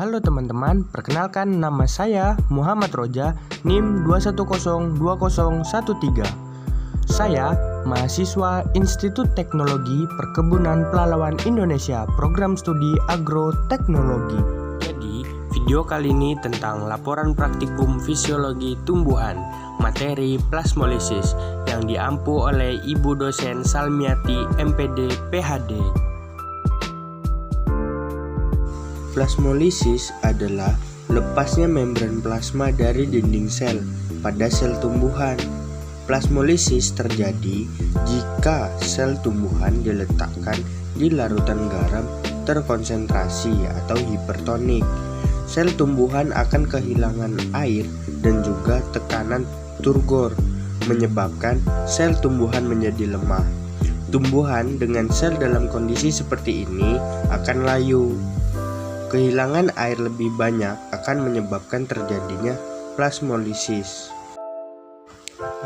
Halo teman-teman, perkenalkan nama saya Muhammad Roja, NIM 2102013. Saya mahasiswa Institut Teknologi Perkebunan Pelalawan Indonesia, Program Studi Agroteknologi. Jadi, video kali ini tentang laporan praktikum fisiologi tumbuhan, materi plasmolisis yang diampu oleh Ibu dosen Salmiati, MPD, PhD. Plasmolisis adalah lepasnya membran plasma dari dinding sel pada sel tumbuhan. Plasmolisis terjadi jika sel tumbuhan diletakkan di larutan garam terkonsentrasi atau hipertonik. Sel tumbuhan akan kehilangan air dan juga tekanan turgor, menyebabkan sel tumbuhan menjadi lemah. Tumbuhan dengan sel dalam kondisi seperti ini akan layu. Kehilangan air lebih banyak akan menyebabkan terjadinya plasmolisis.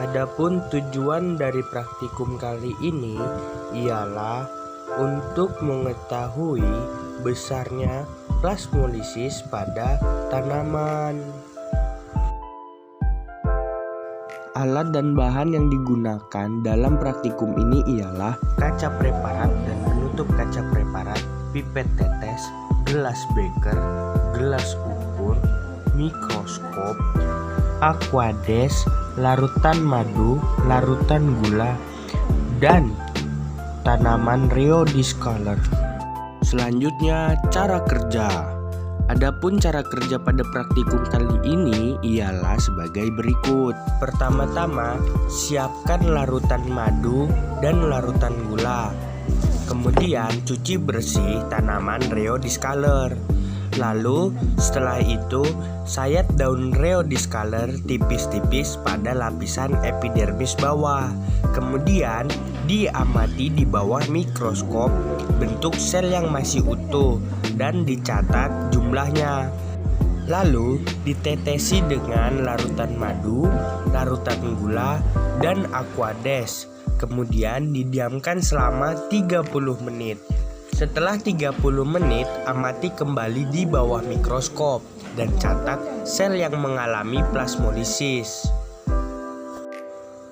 Adapun tujuan dari praktikum kali ini ialah untuk mengetahui besarnya plasmolisis pada tanaman. Alat dan bahan yang digunakan dalam praktikum ini ialah kaca preparat dan penutup kaca preparat, pipet tetes, gelas beker, gelas ukur, mikroskop, aquades, larutan madu, larutan gula, dan tanaman rheodiscaler. Selanjutnya, cara kerja. Adapun cara kerja pada praktikum kali ini ialah sebagai berikut. Pertama-tama, siapkan larutan madu dan larutan gula. Kemudian cuci bersih tanaman rheodiscaler. Lalu setelah itu sayat daun rheodiscaler tipis-tipis pada lapisan epidermis bawah. Kemudian diamati di bawah mikroskop bentuk sel yang masih utuh dan dicatat jumlahnya. Lalu ditetesi dengan larutan madu, larutan gula, dan aquades. Kemudian didiamkan selama 30 menit. Setelah 30 menit, amati kembali di bawah mikroskop dan catat sel yang mengalami plasmolisis.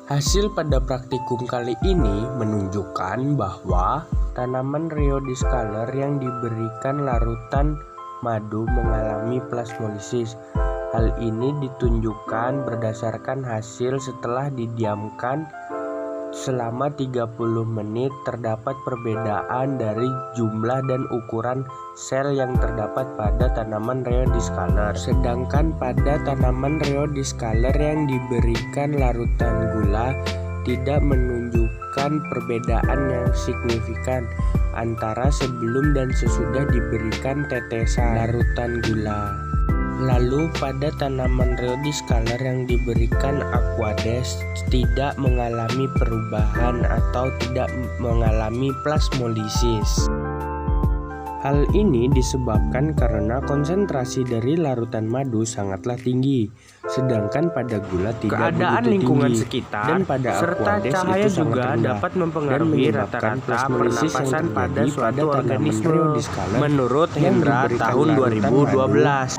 Hasil pada praktikum kali ini menunjukkan bahwa tanaman rheodiscaler yang diberikan larutan madu mengalami plasmolisis. Hal ini ditunjukkan berdasarkan hasil setelah didiamkan selama 30 menit. Terdapat perbedaan dari jumlah dan ukuran sel yang terdapat pada tanaman rheodiscaler. Sedangkan pada tanaman rheodiscaler yang diberikan larutan gula tidak menunjukkan perbedaan yang signifikan antara sebelum dan sesudah diberikan tetesan larutan gula. Lalu pada tanaman rheodiscaler yang diberikan aquades tidak mengalami perubahan atau tidak mengalami plasmolisis. Hal ini disebabkan karena konsentrasi dari larutan madu sangatlah tinggi, sedangkan pada gula tidak begitu lingkungan tinggi, sekitar dan pada serta aquades cahaya itu sangat juga rendah dapat dan mempengaruhi menyebabkan rata-rata plasmolisis yang pernapasan pada terjadi suatu pada tanaman organisme. rheodiscaler Menurut yang Hendra diberikan tahun larutan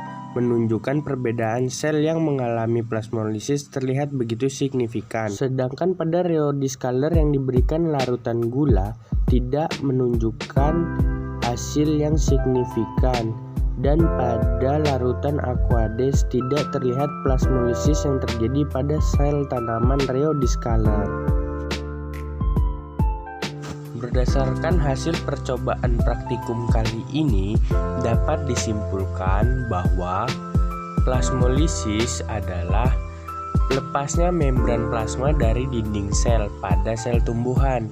2012. menunjukkan perbedaan sel yang mengalami plasmolisis terlihat begitu signifikan. Sedangkan pada rheodiscaler yang diberikan larutan gula tidak menunjukkan hasil yang signifikan, dan pada larutan aquades tidak terlihat plasmolisis yang terjadi pada sel tanaman rheodiscaler. Berdasarkan hasil percobaan praktikum kali ini, dapat disimpulkan bahwa plasmolisis adalah lepasnya membran plasma dari dinding sel pada sel tumbuhan.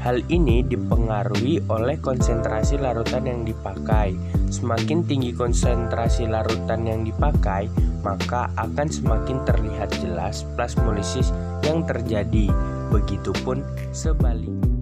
Hal ini dipengaruhi oleh konsentrasi larutan yang dipakai. Semakin tinggi konsentrasi larutan yang dipakai, maka akan semakin terlihat jelas plasmolisis yang terjadi. Begitupun sebaliknya.